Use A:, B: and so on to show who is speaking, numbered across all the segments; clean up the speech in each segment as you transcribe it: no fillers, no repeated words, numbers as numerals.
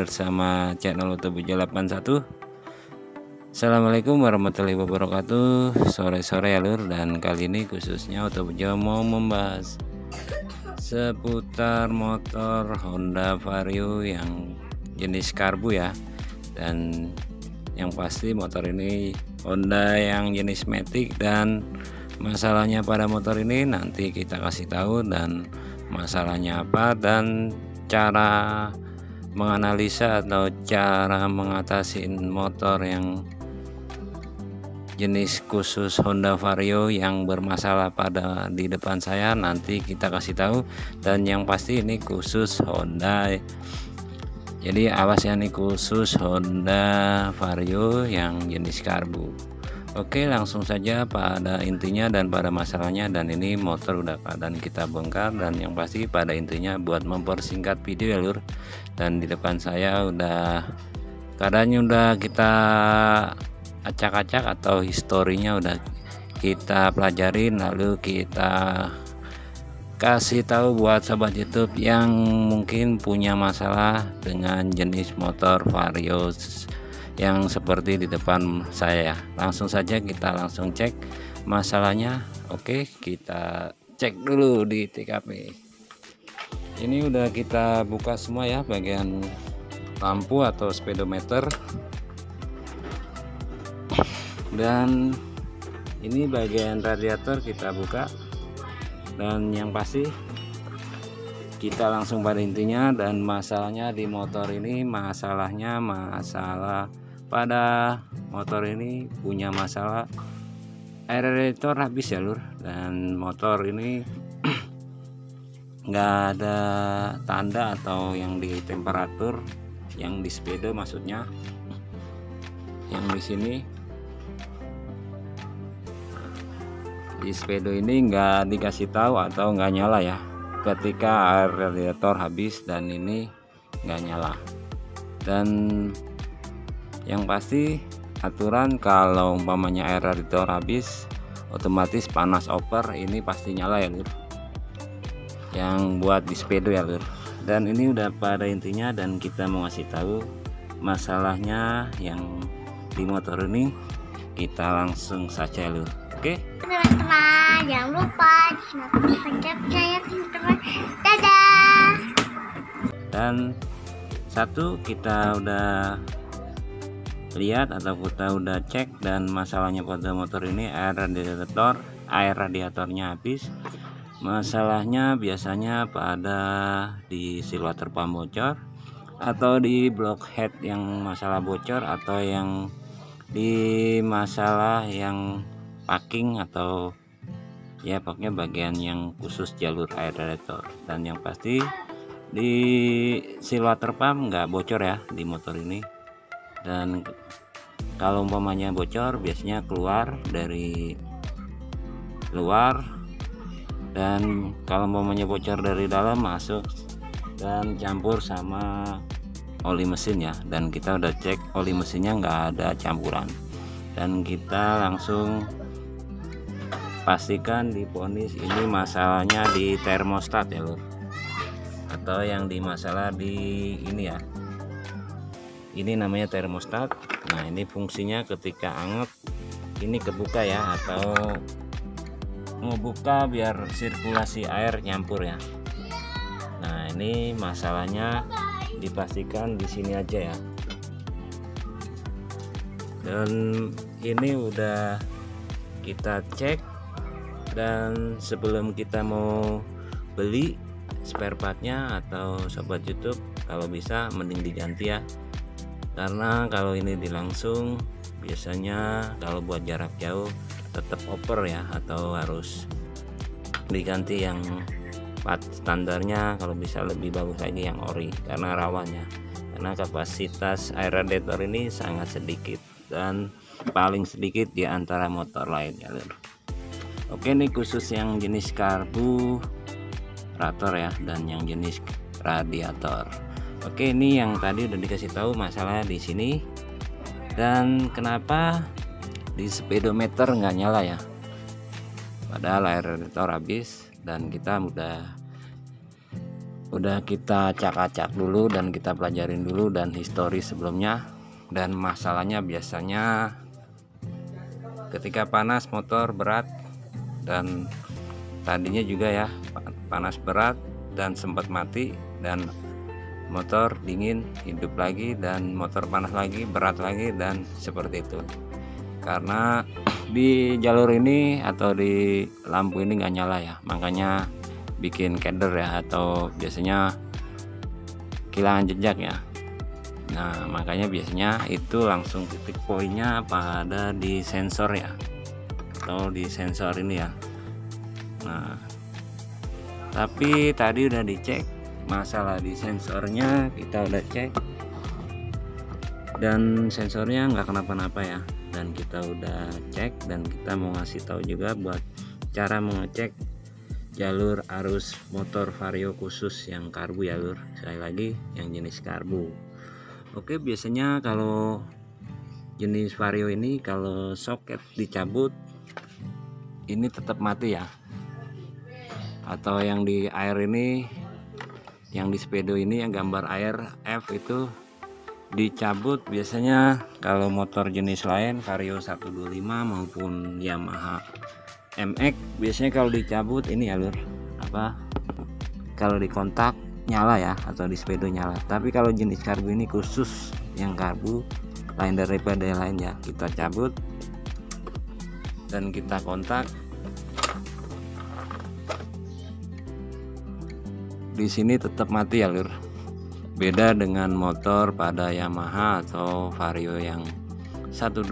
A: bersama channel Otobejo81. Assalamualaikum warahmatullahi wabarakatuh. Sore-sore ya lur, dan kali ini khususnya Otobejo mau membahas seputar motor Honda Vario yang jenis karbu ya. Dan yang pasti motor ini Honda yang jenis matic, dan masalahnya pada motor ini nanti kita kasih tahu, dan masalahnya apa dan cara menganalisa atau cara mengatasi motor yang jenis khusus Honda Vario yang bermasalah pada di depan saya, nanti kita kasih tahu. Dan yang pasti ini khusus Honda, jadi awas ya, ini khusus Honda Vario yang jenis karbu. Oke, langsung saja pada intinya dan pada masalahnya. Dan ini motor udah keadaan kita bongkar, dan yang pasti pada intinya buat mempersingkat video ya lur. Dan di depan saya udah keadaannya udah kita acak-acak atau historinya udah kita pelajarin, lalu kita kasih tahu buat sobat YouTube yang mungkin punya masalah dengan jenis motor Vario yang seperti di depan saya. Langsung saja kita langsung cek masalahnya. Oke, kita cek dulu di TKP. Ini udah kita buka semua ya, bagian lampu atau speedometer, dan ini bagian radiator kita buka. Dan yang pasti kita langsung pada intinya. Dan masalahnya di motor ini, masalahnya masalah pada motor ini punya masalah air radiator habis ya lur. Dan motor ini nggak ada tanda atau yang di temperatur, yang di speedo maksudnya, yang di sini di speedo ini nggak dikasih tahu atau nggak nyala ya ketika air radiator habis, dan ini nggak nyala. Dan yang pasti aturan kalau umpamanya air radiator habis otomatis panas over ini pasti nyala ya lur, yang buat di speedo ya lur. Dan ini udah pada intinya, dan kita mau ngasih tahu masalahnya yang di motor ini. Kita langsung saja lur. Oke
B: teman-teman, jangan lupa pencet saya teman-teman. Dadah.
A: Dan satu, kita udah lihat atau kita udah cek, dan masalahnya pada motor ini air radiatornya habis. Masalahnya biasanya pada di seal water pump bocor, atau di blockhead yang masalah bocor, atau yang di masalah yang packing, atau ya pokoknya bagian yang khusus jalur air radiator. Dan yang pasti di seal water pump nggak bocor ya di motor ini. Dan kalau umpamanya bocor biasanya keluar dari luar, dan kalau umpamanya bocor dari dalam masuk dan campur sama oli mesin ya. Dan kita udah cek oli mesinnya nggak ada campuran, dan kita langsung pastikan diponis ini masalahnya di termostat ya lur, atau yang di masalah di ini ya, ini namanya termostat. Nah ini fungsinya ketika anget ini kebuka ya, atau mau buka biar sirkulasi air nyampur ya. Nah ini masalahnya dipastikan di sini aja ya. Dan ini udah kita cek, dan sebelum kita mau beli spare partnya atau sobat YouTube kalau bisa mending diganti ya, karena kalau ini dilangsung biasanya kalau buat jarak jauh tetap over ya, atau harus diganti yang part standarnya, kalau bisa lebih bagus lagi yang ori, karena rawannya, karena kapasitas air radiator ini sangat sedikit dan paling sedikit di antara motor lain ya lur. Oke, ini khusus yang jenis karburator ya, dan yang jenis radiator. Oke, ini yang tadi udah dikasih tahu masalah di sini. Dan kenapa di speedometer nggak nyala ya, padahal air radiator habis. Dan kita udah udah kita acak-acak dulu dan kita pelajarin dulu dan histori sebelumnya. Dan masalahnya biasanya ketika panas motor berat, dan tadinya juga ya panas berat dan sempat mati, dan motor dingin hidup lagi, dan motor panas lagi berat lagi, dan seperti itu. Karena di jalur ini atau di lampu ini nggak nyala ya, makanya bikin keder ya, atau biasanya kehilangan jejak ya. Nah makanya biasanya itu langsung titik poinnya pada di sensor ya, atau di sensor ini ya. Nah tapi tadi udah dicek masalah di sensornya, kita udah cek dan sensornya nggak kenapa-napa ya. Dan kita udah cek, dan kita mau ngasih tahu juga buat cara mengecek jalur arus motor vario khusus yang karbu ya lur. Sekali lagi yang jenis karbu. Oke, biasanya kalau jenis vario ini kalau soket dicabut ini tetap mati ya. Atau yang di air ini, yang di speedo ini yang gambar air F itu dicabut, biasanya kalau motor jenis lain vario 125 maupun Yamaha MX biasanya kalau dicabut ini ya lur, kalau di kontak nyala ya, atau di speedo nyala. Tapi kalau jenis karbu ini khusus yang karbu lain daripada yang lain ya, kita cabut dan kita kontak. Di sini tetap mati ya lur. Beda dengan motor pada Yamaha atau vario yang 125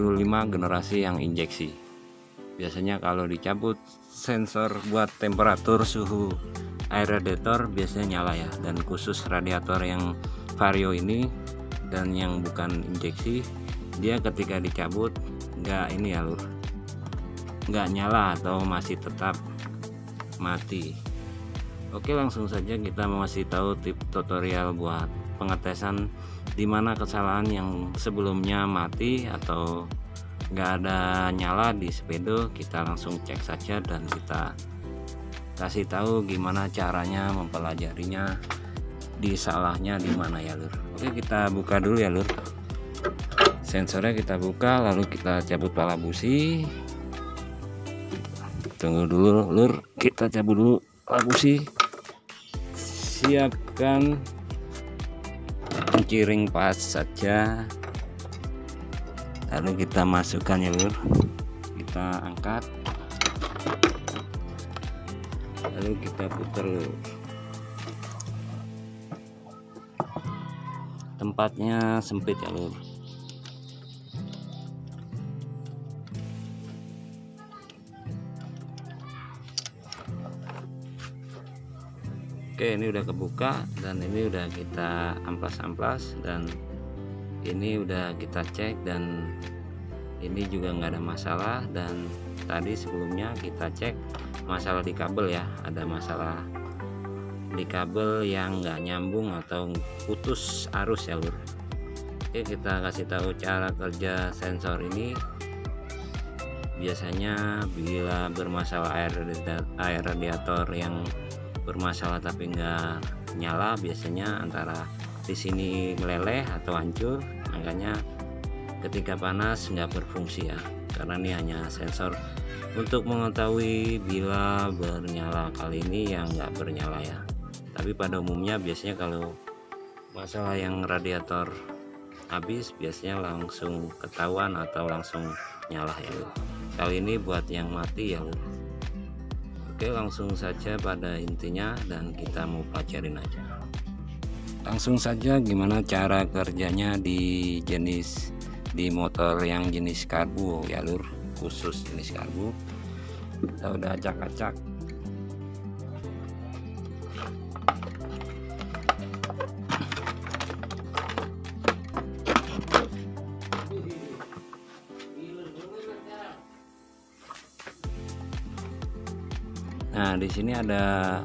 A: generasi yang injeksi. Biasanya kalau dicabut sensor buat temperatur suhu air radiator biasanya nyala ya. Dan khusus radiator yang vario ini dan yang bukan injeksi, dia ketika dicabut nggak ini ya lur, nggak nyala atau masih tetap mati. Oke, langsung saja kita mau kasih tahu tips tutorial buat pengetesan dimana kesalahan yang sebelumnya mati atau nggak ada nyala di speedo. Kita langsung cek saja dan kita kasih tahu gimana caranya mempelajarinya, di salahnya di mana ya lur. Oke, kita buka dulu ya lur. Sensornya kita buka, lalu kita cabut pala busi. Tunggu dulu lur, kita cabut dulu pala busi. Siapkan pengiring pas saja, lalu kita masukkan ya lur. Kita angkat, lalu kita putar lur. Tempatnya sempit ya lur. Oke, ini udah kebuka dan ini udah kita amplas-amplas, dan ini udah kita cek dan ini juga nggak ada masalah. Dan tadi sebelumnya kita cek masalah di kabel ya, ada masalah di kabel yang nggak nyambung atau putus arus ya lur. Oke, kita kasih tahu cara kerja sensor ini. Biasanya bila bermasalah air radiator yang bermasalah tapi nggak nyala, biasanya antara di sini meleleh atau hancur, makanya ketika panas nggak berfungsi ya. Karena ini hanya sensor untuk mengetahui bila bernyala, kali ini yang nggak bernyala ya. Tapi pada umumnya biasanya kalau masalah yang radiator habis biasanya langsung ketahuan atau langsung nyala ya. Kali ini buat yang mati ya. Oke, langsung saja pada intinya dan kita mau pelajarin aja. Langsung saja gimana cara kerjanya di motor yang jenis karbu ya lur, khusus jenis karbu. Kita udah acak-acak. Nah, di sini ada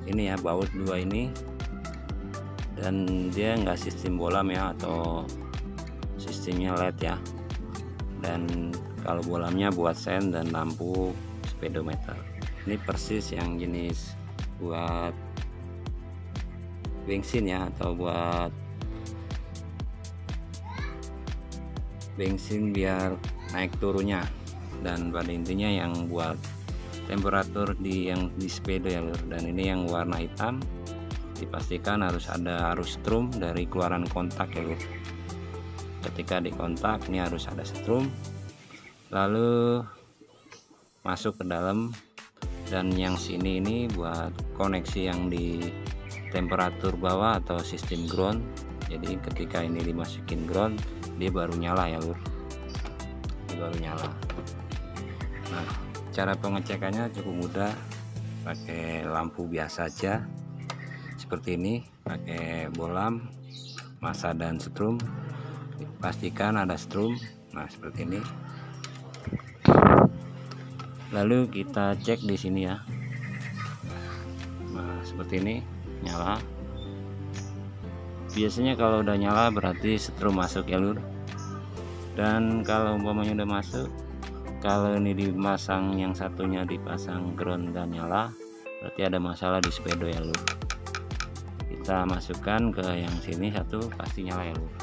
A: ini ya, baut dua ini, dan dia enggak sistem bolam ya, atau sistemnya LED ya. Dan kalau bolamnya buat sen dan lampu speedometer. Ini persis yang jenis buat bensin ya, atau buat bensin biar naik turunnya. Dan pada intinya yang buat temperatur yang di speedo ya lur. Dan ini yang warna hitam dipastikan harus ada arus strum dari keluaran kontak ya lur. Ketika di kontak ini harus ada strum, lalu masuk ke dalam. Dan yang sini ini buat koneksi yang di temperatur bawah atau sistem ground. Jadi ketika ini dimasukin ground, dia baru nyala ya lur, dia baru nyala. Nah, cara pengecekannya cukup mudah, pakai lampu biasa aja seperti ini, pakai bolam, massa dan strum. Pastikan ada strum. Nah, seperti ini. Lalu kita cek di sini ya. Nah, seperti ini nyala. Biasanya kalau udah nyala berarti strum masuk ya lur. Dan kalau umpamanya udah masuk, kalau ini dipasang, yang satunya dipasang ground dan nyala, berarti ada masalah di speedo ya lur. Kita masukkan ke yang sini satu, pasti nyala ya lur.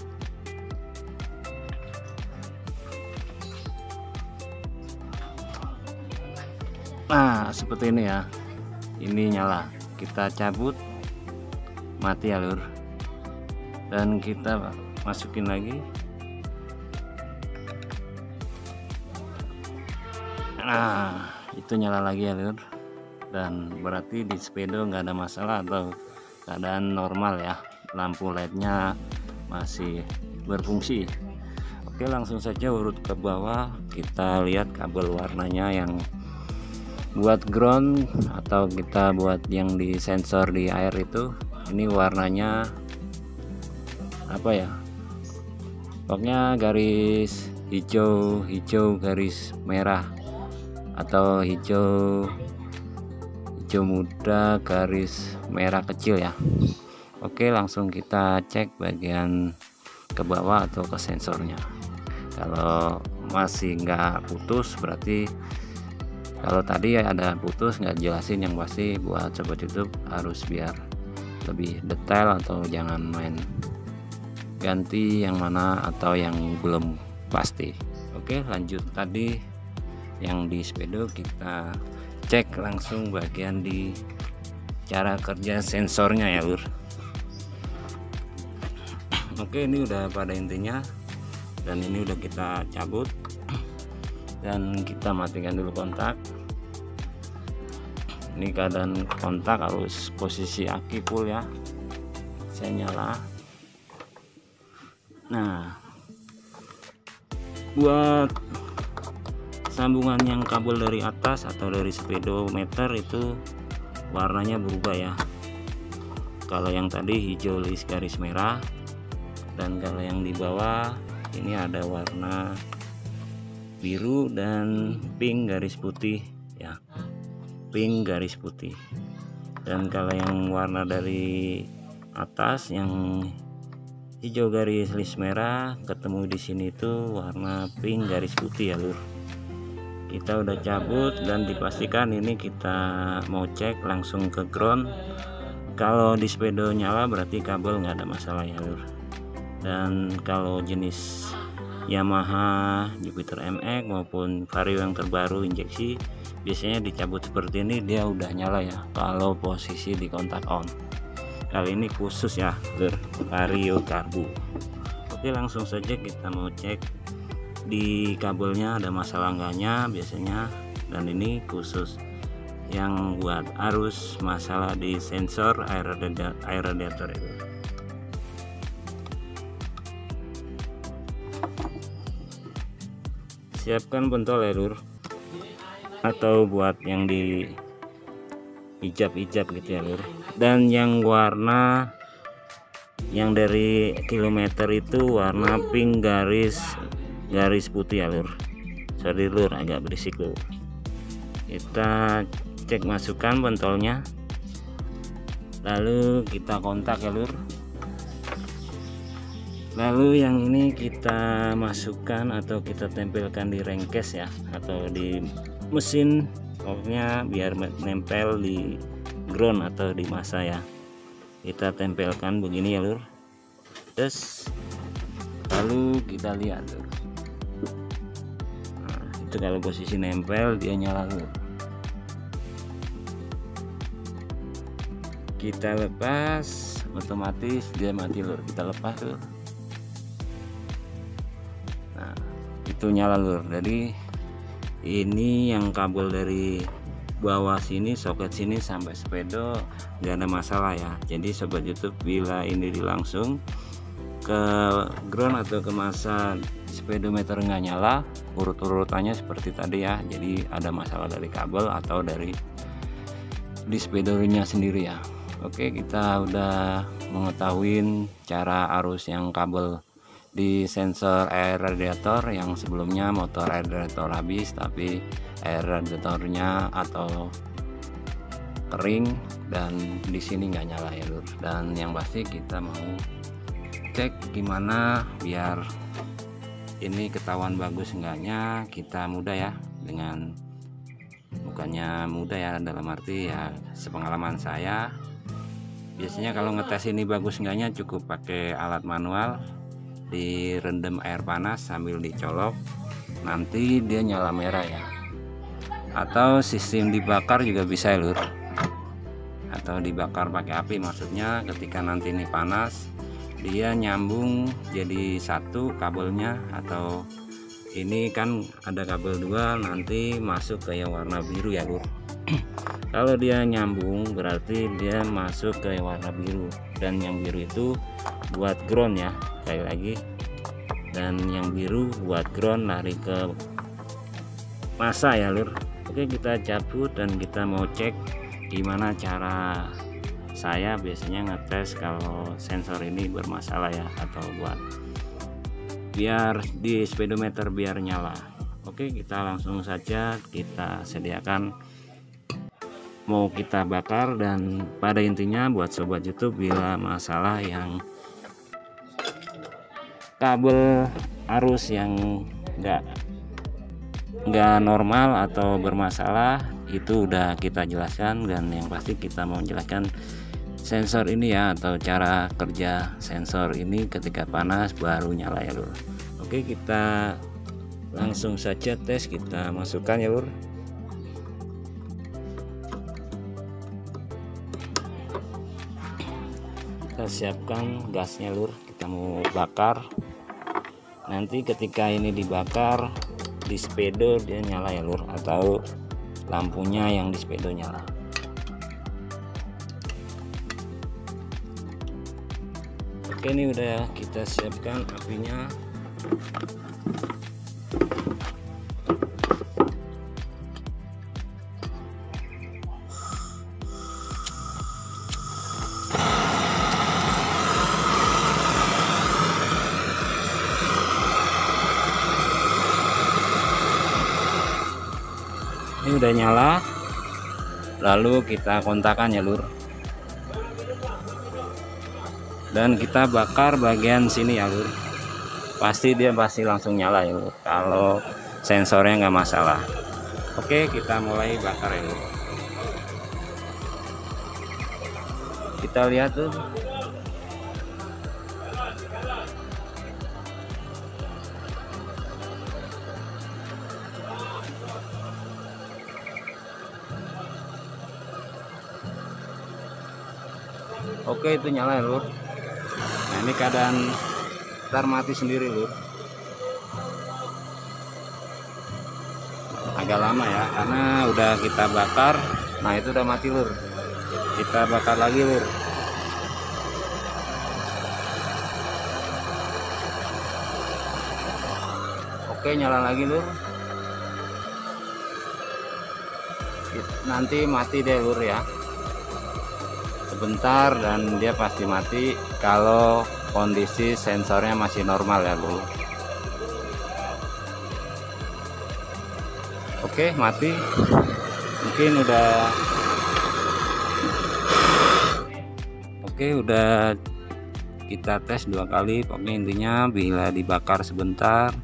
A: Nah, seperti ini ya. Ini nyala. Kita cabut, mati ya lur. Dan kita masukin lagi. Nah, itu nyala lagi ya lur. Dan berarti di speedo nggak ada masalah atau keadaan normal ya. Lampu LED-nya masih berfungsi. Oke, langsung saja urut ke bawah. Kita lihat kabel warnanya yang buat ground atau kita buat yang di sensor di air itu. Ini warnanya apa ya, pokoknya garis hijau garis merah atau hijau muda garis merah kecil ya. Oke, langsung kita cek bagian ke bawah atau ke sensornya. Kalau masih nggak putus, berarti kalau tadi ada putus nggak jelasin, yang pasti buat sobat YouTube harus biar lebih detail atau jangan main ganti yang mana atau yang belum pasti. Oke, lanjut. Tadi yang di speedo kita cek langsung bagian di cara kerja sensornya ya lur. Oke, ini udah pada intinya, dan ini udah kita cabut dan kita matikan dulu kontak. Ini keadaan kontak harus posisi aki full ya. Saya nyala. Nah, buat sambungan yang kabel dari atas atau dari speedometer itu warnanya berubah ya. Kalau yang tadi hijau garis merah, dan kalau yang di bawah ini ada warna biru dan pink garis putih ya, pink garis putih. Dan kalau yang warna dari atas yang hijau garis merah ketemu di sini itu warna pink garis putih ya lur. Kita udah cabut dan dipastikan ini kita mau cek langsung ke ground. Kalau di speedo nyala berarti kabel nggak ada masalah ya lur. Dan kalau jenis Yamaha, Jupiter MX maupun Vario yang terbaru injeksi, biasanya dicabut seperti ini dia udah nyala ya kalau posisi di kontak on. Kali ini khusus ya lur, Vario karbu. Oke, langsung saja kita mau cek di kabelnya ada masalah enggaknya biasanya. Dan ini khusus yang buat arus masalah di sensor air radiator itu. Siapkan pentol ya lur, atau buat yang di hijab gitu ya lur. Dan yang warna yang dari kilometer itu warna pink garis putih ya lur. Sorry lur, agak berisik lur. Kita cek masukkan pentolnya, lalu kita kontak ya lur. Lalu yang ini kita masukkan atau kita tempelkan di rengkes ya, atau di mesin, pokoknya biar nempel di ground atau di massa ya. kita tempelkan begini ya lur. Terus lalu kita lihat lur. Nah, itu kalau posisi nempel dia nyala lur. Kita lepas otomatis dia mati lur. Kita lepas lur. Nah itu nyala lur. Jadi ini yang kabel dari bawah sini, soket sini sampai sepedo nggak ada masalah ya. Jadi sobat YouTube, bila ini dilangsung ke ground atau ke masa speedometer nggak nyala, urut-urutannya seperti tadi ya. Jadi ada masalah dari kabel atau dari di speedonya sendiri ya. Oke, kita udah mengetahui cara arus yang kabel di sensor air radiator yang sebelumnya motor air radiator habis tapi air radiatornya atau kering dan di sini nggak nyala ya lur. Dan yang pasti kita mau cek gimana biar ini ketahuan bagus enggaknya. Kita mudah ya, dengan bukannya mudah ya, dalam arti ya sepengalaman saya biasanya kalau ngetes ini bagus enggaknya cukup pakai alat manual, direndam air panas sambil dicolok, nanti dia nyala merah ya. Atau sistem dibakar juga bisa lur, atau dibakar pakai api, maksudnya ketika nanti ini panas dia nyambung jadi satu kabelnya, atau ini kan ada kabel dua nanti masuk ke yang warna biru ya lur. Kalau dia nyambung berarti dia masuk ke warna biru, dan yang biru itu buat ground ya, sekali lagi, dan yang biru buat ground lari ke masa ya lur. Oke, kita cabut dan kita mau cek gimana cara saya biasanya ngetes kalau sensor ini bermasalah ya, atau buat biar di speedometer biar nyala. Oke, kita langsung saja kita sediakan mau kita bakar. Dan pada intinya buat sobat YouTube, bila masalah yang kabel arus yang nggak normal atau bermasalah itu udah kita jelaskan, dan yang pasti kita mau jelaskan sensor ini ya, atau cara kerja sensor ini ketika panas baru nyala ya lur. Oke, kita langsung saja tes, kita masukkan ya lur. Kita siapkan gasnya lur, kita mau bakar. Nanti ketika ini dibakar di speedo dia nyala ya lur, atau lampunya yang di speedo nyala. Oke, ini udah kita siapkan apinya. Ini udah nyala, lalu kita kontakkan ya lur, dan kita bakar bagian sini ya lur. Dia pasti langsung nyala ya lur kalau sensornya nggak masalah. Oke, kita mulai bakar ya lur. Kita lihat tuh, oke itu nyala ya lur. Nah ini keadaan ntar mati sendiri lur, agak lama ya karena udah kita bakar. Nah itu udah mati lur, kita bakar lagi lur. Oke, nyala lagi lur, nanti mati deh lur ya, sebentar dan dia pasti mati kalau kondisi sensornya masih normal ya lur. Oke, mati. Mungkin udah kita tes 2 kali. Pokoknya intinya bila dibakar sebentar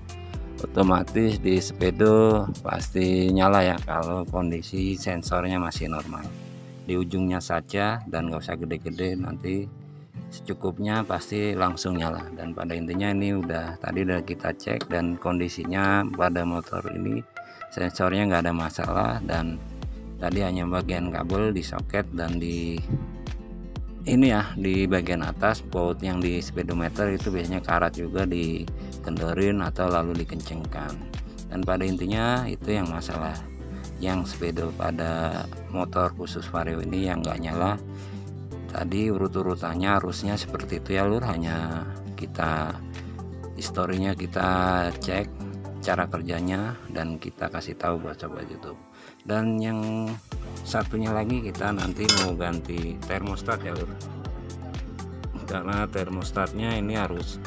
A: otomatis di speedo pasti nyala ya kalau kondisi sensornya masih normal. di ujungnya saja dan nggak usah gede-gede, nanti secukupnya pasti langsung nyala. Dan pada intinya ini tadi udah kita cek dan kondisinya pada motor ini sensornya nggak ada masalah, dan tadi hanya bagian kabel di soket dan di ini ya, di bagian atas baut yang di speedometer itu biasanya karat juga, dikendorin atau lalu dikencengkan. Dan pada intinya itu yang masalah yang speedo pada motor khusus Vario ini yang nggak nyala. Tadi urut-urutannya harusnya seperti itu ya lur, hanya kita historinya kita cek cara kerjanya dan kita kasih tahu buat sobat YouTube. Dan yang satunya lagi kita nanti mau ganti termostat ya lur, karena termostatnya ini harus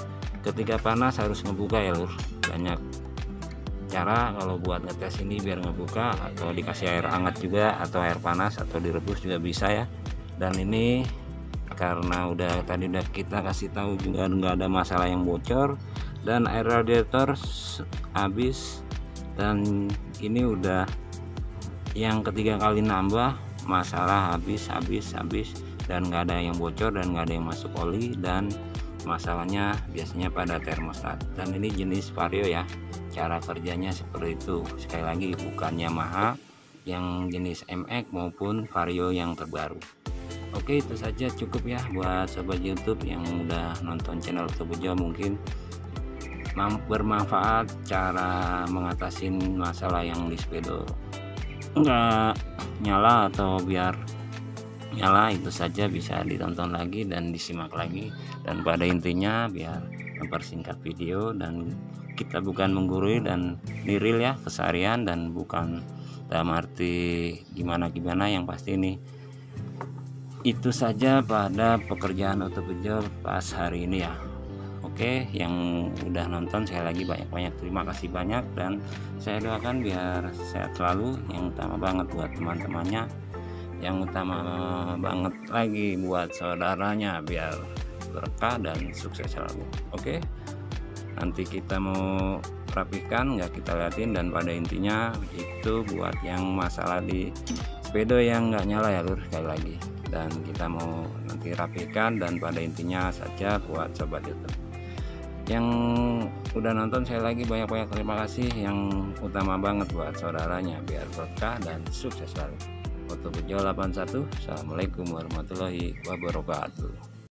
A: ketika panas harus ngebuka ya lur. Banyak cara kalau buat ngetes ini biar ngebuka, atau dikasih air hangat juga atau air panas atau direbus juga bisa ya. Dan ini karena tadi udah kita kasih tahu juga nggak ada masalah yang bocor, dan air radiator habis, dan ini udah yang ketiga kali nambah masalah habis, dan nggak ada yang bocor dan nggak ada yang masuk oli, dan masalahnya biasanya pada termostat. Dan ini jenis Vario ya, cara kerjanya seperti itu. Sekali lagi bukan Yamaha yang jenis MX maupun Vario yang terbaru. Oke, itu saja cukup ya buat sobat YouTube yang udah nonton channel Tebujo. Mungkin bermanfaat cara mengatasin masalah yang di speedo nggak nyala atau biar nyala. Itu saja bisa ditonton lagi dan disimak lagi. Dan pada intinya biar mempersingkat video, dan kita bukan menggurui dan niril ya keseharian, dan bukan dalam arti gimana yang pasti nih. Itu saja pada pekerjaan Tebujo pas hari ini ya. Oke, yang udah nonton sekali lagi banyak terima kasih banyak, dan saya doakan biar sehat selalu. Yang utama banget buat teman-temannya, yang utama banget lagi buat saudaranya, biar berkah dan sukses selalu. Oke, nanti kita mau rapikan nggak kita liatin, dan pada intinya itu buat yang masalah di speedo yang nggak nyala ya lur, sekali lagi. Dan kita mau nanti rapikan, dan pada intinya saja buat sobat YouTube yang udah nonton sekali lagi banyak terima kasih. Yang utama banget buat saudaranya biar berkah dan sukses selalu. Tebujo 81. Assalamualaikum warahmatullahi wabarakatuh.